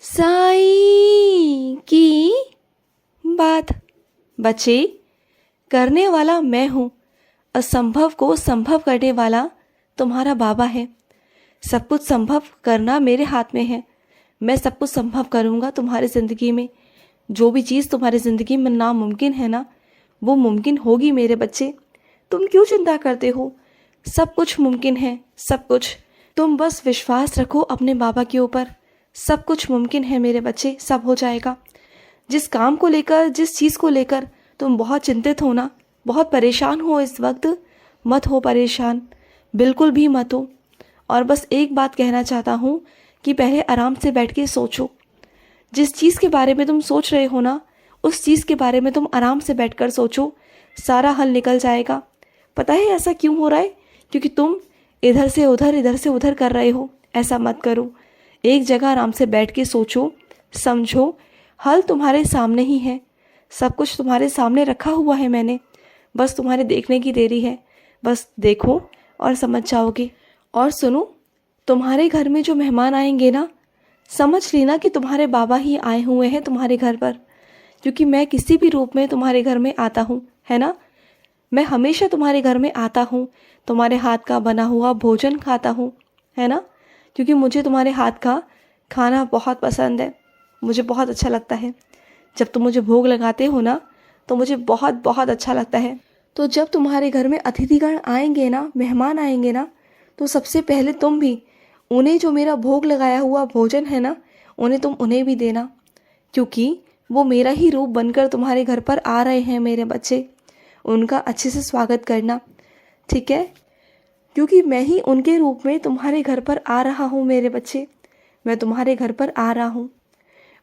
साईं की बात। बच्चे, करने वाला मैं हूँ, असंभव को संभव करने वाला तुम्हारा बाबा है। सब कुछ संभव करना मेरे हाथ में है। मैं सब कुछ संभव करूँगा तुम्हारी ज़िंदगी में। जो भी चीज़ तुम्हारी ज़िंदगी में नामुमकिन है ना, वो मुमकिन होगी मेरे बच्चे। तुम क्यों चिंता करते हो? सब कुछ मुमकिन है, सब कुछ। तुम बस विश्वास रखो अपने बाबा के ऊपर। सब कुछ मुमकिन है मेरे बच्चे, सब हो जाएगा। जिस काम को लेकर, जिस चीज़ को लेकर तुम बहुत चिंतित हो ना, बहुत परेशान हो इस वक्त, मत हो परेशान, बिल्कुल भी मत हो। और बस एक बात कहना चाहता हूँ कि पहले आराम से बैठ के सोचो। जिस चीज़ के बारे में तुम सोच रहे हो ना, उस चीज़ के बारे में तुम आराम से बैठकर सोचो, सारा हल निकल जाएगा। पता है ऐसा क्यों हो रहा है? क्योंकि तुम इधर से उधर कर रहे हो। ऐसा मत करो। एक जगह आराम से बैठ के सोचो, समझो, हल तुम्हारे सामने ही है। सब कुछ तुम्हारे सामने रखा हुआ है मैंने, बस तुम्हारे देखने की देरी है। बस देखो और समझ जाओगे। और सुनो, तुम्हारे घर में जो मेहमान आएंगे ना, समझ लेना कि तुम्हारे बाबा ही आए हुए हैं तुम्हारे घर पर। क्योंकि मैं किसी भी रूप में तुम्हारे घर में आता हूँ, है ना। मैं हमेशा तुम्हारे घर में आता हूँ, तुम्हारे हाथ का बना हुआ भोजन खाता हूँ, है ना। क्योंकि मुझे तुम्हारे हाथ का खाना बहुत पसंद है, मुझे बहुत अच्छा लगता है। जब तुम मुझे भोग लगाते हो ना, तो मुझे बहुत बहुत अच्छा लगता है। तो जब तुम्हारे घर में अतिथिगण आएंगे ना, मेहमान आएंगे ना, तो सबसे पहले तुम भी उन्हें जो मेरा भोग लगाया हुआ भोजन है ना, उन्हें भी देना। क्योंकि वो मेरा ही रूप बनकर तुम्हारे घर पर आ रहे हैं मेरे बच्चे। उनका अच्छे से स्वागत करना, ठीक है। क्योंकि मैं ही उनके रूप में तुम्हारे घर पर आ रहा हूँ मेरे बच्चे। मैं तुम्हारे घर पर आ रहा हूँ।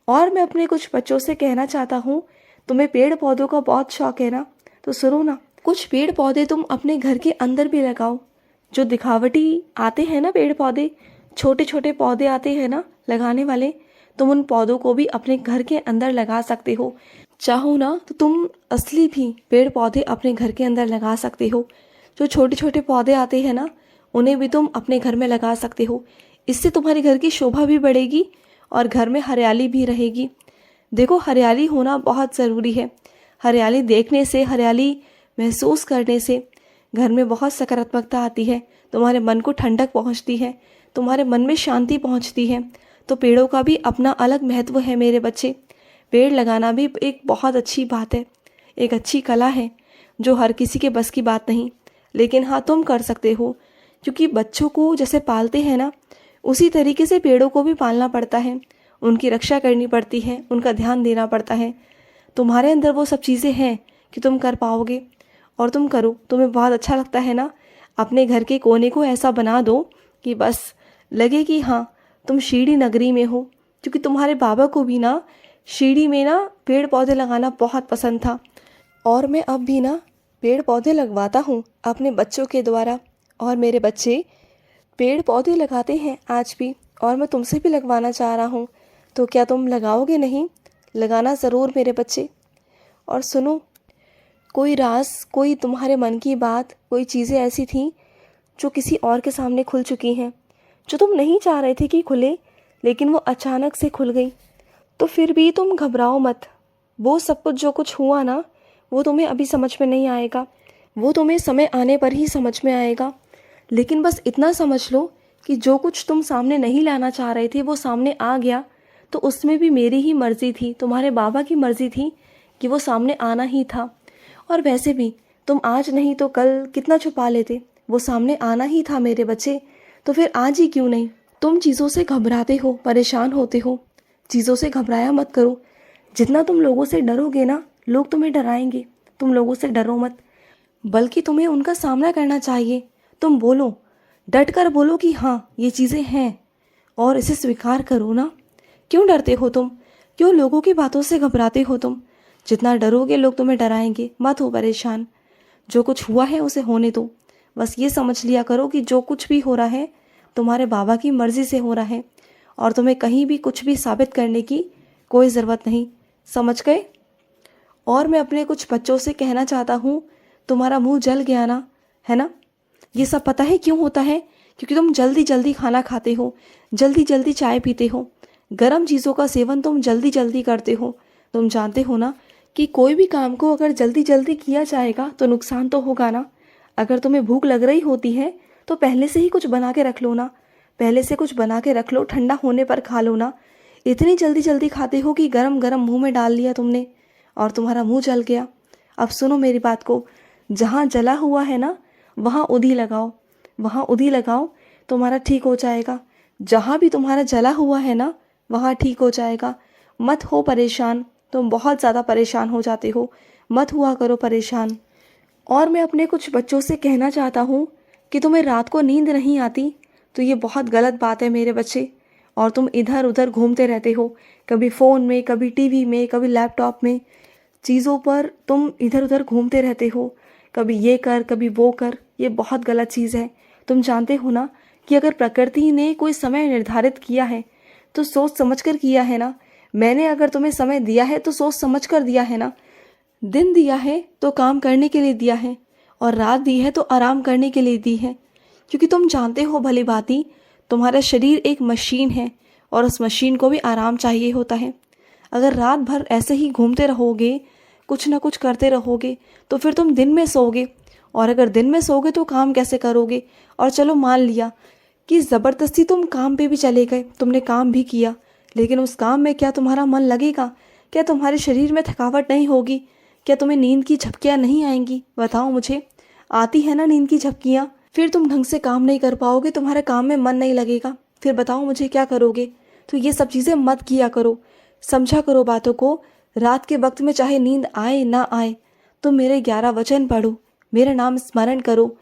और मैं अपने कुछ बच्चों से कहना चाहता हूँ, तुम्हें पेड़ पौधों का बहुत शौक है ना, तो सुनो ना, कुछ पेड़ पौधे तुम अपने घर के अंदर भी लगाओ। जो दिखावटी आते हैं ना पेड़ पौधे, छोटे छोटे पौधे आते हैं ना लगाने वाले, तुम उन पौधों को भी अपने घर के अंदर लगा सकते हो। चाहो ना तो तुम असली भी पेड़ पौधे अपने घर के अंदर लगा सकते हो। जो छोटे छोटे पौधे आते हैं ना, उन्हें भी तुम अपने घर में लगा सकते हो। इससे तुम्हारे घर की शोभा भी बढ़ेगी और घर में हरियाली भी रहेगी। देखो, हरियाली होना बहुत ज़रूरी है। हरियाली देखने से, हरियाली महसूस करने से घर में बहुत सकारात्मकता आती है। तुम्हारे मन को ठंडक पहुंचती है, तुम्हारे मन में शांति पहुंचती है। तो पेड़ों का भी अपना अलग महत्व है मेरे बच्चे। पेड़ लगाना भी एक बहुत अच्छी बात है, एक अच्छी कला है, जो हर किसी के बस की बात नहीं। लेकिन हाँ, तुम कर सकते हो। क्योंकि बच्चों को जैसे पालते हैं ना, उसी तरीके से पेड़ों को भी पालना पड़ता है। उनकी रक्षा करनी पड़ती है, उनका ध्यान देना पड़ता है। तुम्हारे अंदर वो सब चीज़ें हैं कि तुम कर पाओगे, और तुम करो। तुम्हें बहुत अच्छा लगता है ना। अपने घर के कोने को ऐसा बना दो कि बस लगे कि हाँ, तुम शीढ़ी नगरी में हो। क्योंकि तुम्हारे बाबा को भी ना शीढ़ी में ना पेड़ पौधे लगाना बहुत पसंद था। और मैं अब भी ना पेड़ पौधे लगवाता हूँ अपने बच्चों के द्वारा। और मेरे बच्चे पेड़ पौधे लगाते हैं आज भी, और मैं तुमसे भी लगवाना चाह रहा हूँ। तो क्या तुम लगाओगे? नहीं, लगाना ज़रूर मेरे बच्चे। और सुनो, कोई राज, कोई तुम्हारे मन की बात, कोई चीज़ें ऐसी थी जो किसी और के सामने खुल चुकी हैं, जो तुम नहीं चाह रहे थे कि खुले, लेकिन वो अचानक से खुल गई। तो फिर भी तुम घबराओ मत। वो सब कुछ जो कुछ हुआ ना, वो तुम्हें अभी समझ में नहीं आएगा, वो तुम्हें समय आने पर ही समझ में आएगा। लेकिन बस इतना समझ लो कि जो कुछ तुम सामने नहीं लाना चाह रहे थे, वो सामने आ गया। तो उसमें भी मेरी ही मर्ज़ी थी, तुम्हारे बाबा की मर्ज़ी थी कि वो सामने आना ही था। और वैसे भी तुम आज नहीं तो कल कितना छुपा लेते, वो सामने आना ही था मेरे बच्चे। तो फिर आज ही क्यों नहीं? तुम चीज़ों से घबराते हो, परेशान होते हो। चीज़ों से घबराया मत करो। जितना तुम लोगों से डरोगे ना, लोग तुम्हें डराएंगे। तुम लोगों से डरो मत, बल्कि तुम्हें उनका सामना करना चाहिए। तुम बोलो, डट कर बोलो कि हाँ, ये चीज़ें हैं, और इसे स्वीकार करो ना। क्यों डरते हो तुम? क्यों लोगों की बातों से घबराते हो तुम? जितना डरोगे, लोग तुम्हें डराएंगे। मत हो परेशान। जो कुछ हुआ है उसे होने दो। बस ये समझ लिया करो कि जो कुछ भी हो रहा है, तुम्हारे बाबा की मर्ज़ी से हो रहा है, और तुम्हें कहीं भी कुछ भी साबित करने की कोई ज़रूरत नहीं। समझ गए? और मैं अपने कुछ बच्चों से कहना चाहता हूँ, तुम्हारा मुंह जल गया ना, है ना। ये सब पता है क्यों होता है? क्योंकि तुम जल्दी जल्दी खाना खाते हो, जल्दी जल्दी चाय पीते हो। गर्म चीज़ों का सेवन तुम जल्दी जल्दी करते हो। तुम जानते हो ना कि कोई भी काम को अगर जल्दी जल्दी किया जाएगा तो नुकसान तो होगा ना। अगर तुम्हें भूख लग रही होती है तो पहले से ही कुछ बना के रख लो ना, पहले से कुछ बना के रख लो, ठंडा होने पर खा लो ना। इतनी जल्दी जल्दी खाते हो कि गरम गरम मुंह में डाल लिया तुमने और तुम्हारा मुंह जल गया। अब सुनो मेरी बात को, जहाँ जला हुआ है ना वहाँ उधी लगाओ, वहाँ उधी लगाओ, तुम्हारा ठीक हो जाएगा। जहाँ भी तुम्हारा जला हुआ है ना वहाँ ठीक हो जाएगा। मत हो परेशान, तुम बहुत ज़्यादा परेशान हो जाते हो, मत हुआ करो परेशान। और मैं अपने कुछ बच्चों से कहना चाहता हूँ कि तुम्हें रात को नींद नहीं आती तो ये बहुत गलत बात है मेरे बच्चे। और तुम इधर उधर घूमते रहते हो, कभी फ़ोन में, कभी टीवी में, कभी लैपटॉप में, चीज़ों पर तुम इधर उधर घूमते रहते हो, कभी ये कर कभी वो कर। ये बहुत गलत चीज़ है। तुम जानते हो ना कि अगर प्रकृति ने कोई समय निर्धारित किया है तो सोच समझ कर किया है ना। मैंने अगर तुम्हें समय दिया है तो सोच समझ कर दिया है ना। दिन दिया है तो काम करने के लिए दिया है और रात दी है तो आराम करने के लिए दी है। क्योंकि तुम जानते हो भली भांति तुम्हारा शरीर एक मशीन है और उस मशीन को भी आराम चाहिए होता है। अगर रात भर ऐसे ही घूमते रहोगे, कुछ ना कुछ करते रहोगे, तो फिर तुम दिन में सोओगे, और अगर दिन में सोओगे तो काम कैसे करोगे। और चलो मान लिया कि ज़बरदस्ती तुम काम पे भी चले गए, तुमने काम भी किया, लेकिन उस काम में क्या तुम्हारा मन लगेगा? क्या तुम्हारे शरीर में थकावट नहीं होगी? क्या तुम्हें नींद की झपकियाँ नहीं आएंगी? बताओ मुझे। आती है ना नींद की झपकियाँ? फिर तुम ढंग से काम नहीं कर पाओगे, तुम्हारे काम में मन नहीं लगेगा, फिर बताओ मुझे क्या करोगे। तो ये सब चीज़ें मत किया करो, समझा करो बातों को। रात के वक्त में चाहे नींद आए ना आए, तुम मेरे 11 वचन पढ़ो, मेरा नाम स्मरण करो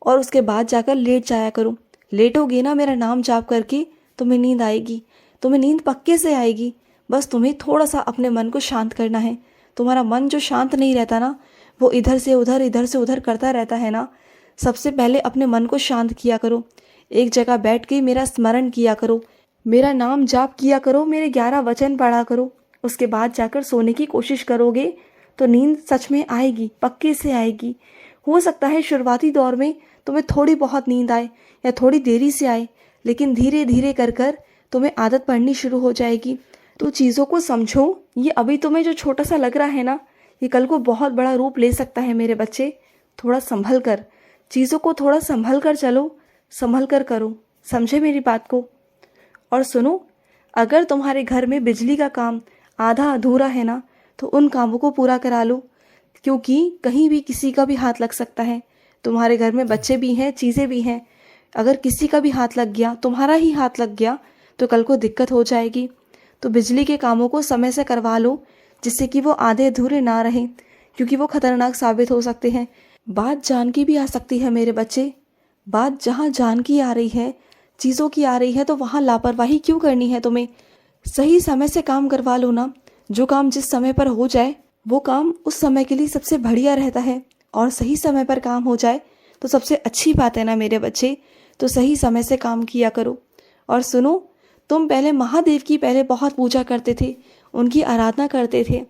और उसके बाद जाकर लेट जाया करो। लेटोगे ना मेरा नाम जाप करके, तुम्हें नींद आएगी, तुम्हें नींद पक्के से आएगी। बस तुम्हें थोड़ा सा अपने मन को शांत करना है। तुम्हारा मन जो शांत नहीं रहता ना, वो इधर से उधर करता रहता है ना। सबसे पहले अपने मन को शांत किया करो, एक जगह बैठ के मेरा स्मरण किया करो, मेरा नाम जाप किया करो, मेरे 11 वचन पढ़ा करो। उसके बाद जाकर सोने की कोशिश करोगे तो नींद सच में आएगी, पक्के से आएगी। हो सकता है शुरुआती दौर में तुम्हें थोड़ी बहुत नींद आए या थोड़ी देरी से आए, लेकिन धीरे धीरे कर कर तुम्हें आदत पड़नी शुरू हो जाएगी। तो चीज़ों को समझो। ये अभी तुम्हें जो छोटा सा लग रहा है ना, ये कल को बहुत बड़ा रूप ले सकता है मेरे बच्चे। थोड़ा संभल कर, चीज़ों को थोड़ा संभल कर चलो, संभल कर करो, समझे मेरी बात को। और सुनो, अगर तुम्हारे घर में बिजली का काम आधा अधूरा है ना, तो उन कामों को पूरा करा लो, क्योंकि कहीं भी किसी का भी हाथ लग सकता है। तुम्हारे घर में बच्चे भी हैं, चीज़ें भी हैं। अगर किसी का भी हाथ लग गया, तुम्हारा ही हाथ लग गया, तो कल को दिक्कत हो जाएगी। तो बिजली के कामों को समय से करवा लो, जिससे कि वो आधे अधूरे ना रहें, क्योंकि वो खतरनाक साबित हो सकते हैं। बात जान की भी आ सकती है मेरे बच्चे। बात जहाँ जान की आ रही है, चीज़ों की आ रही है, तो वहाँ लापरवाही क्यों करनी है तुम्हें? सही समय से काम करवा लो ना। जो काम जिस समय पर हो जाए वो काम उस समय के लिए सबसे बढ़िया रहता है, और सही समय पर काम हो जाए तो सबसे अच्छी बात है ना मेरे बच्चे। तो सही समय से काम किया करो। और सुनो, तुम पहले महादेव की पहले बहुत पूजा करते थे, उनकी आराधना करते थे,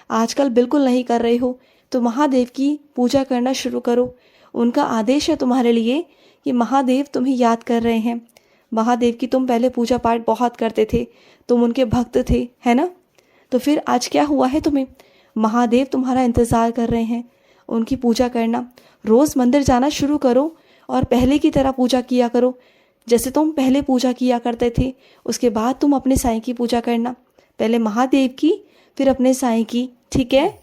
आजकल बिल्कुल नहीं कर रहे हो। तो महादेव की पूजा करना शुरू करो। उनका आदेश है तुम्हारे लिए कि महादेव तुम्हें याद कर रहे हैं। महादेव की तुम पहले पूजा पाठ बहुत करते थे, तुम उनके भक्त थे, है ना? तो फिर आज क्या हुआ है तुम्हें? महादेव तुम्हारा इंतज़ार कर रहे हैं। उनकी पूजा करना, रोज़ मंदिर जाना शुरू करो और पहले की तरह पूजा किया करो, जैसे तुम पहले पूजा किया करते थे। उसके बाद तुम अपने साईं की पूजा करना, पहले महादेव की फिर अपने साईं की, ठीक है?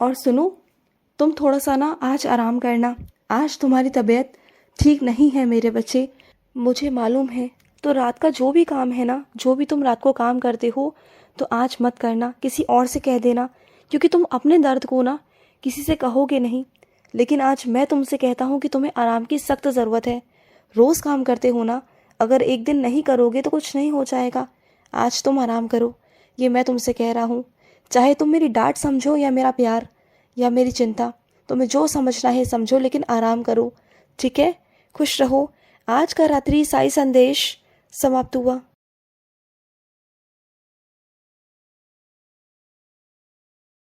और सुनो, तुम थोड़ा सा ना आज आराम करना। आज तुम्हारी तबीयत ठीक नहीं है मेरे बच्चे, मुझे मालूम है। तो रात का जो भी काम है ना, जो भी तुम रात को काम करते हो, तो आज मत करना, किसी और से कह देना, क्योंकि तुम अपने दर्द को ना किसी से कहोगे नहीं। लेकिन आज मैं तुमसे कहता हूँ कि तुम्हें आराम की सख्त ज़रूरत है। रोज़ काम करते हो ना, अगर एक दिन नहीं करोगे तो कुछ नहीं हो जाएगा। आज तुम आराम करो, ये मैं तुमसे कह रहा हूँ। चाहे तुम मेरी डांट समझो या मेरा प्यार या मेरी चिंता, तुम्हें जो समझना है समझो, लेकिन आराम करो, ठीक है? खुश रहो। आज का रात्रि साई संदेश समाप्त हुआ।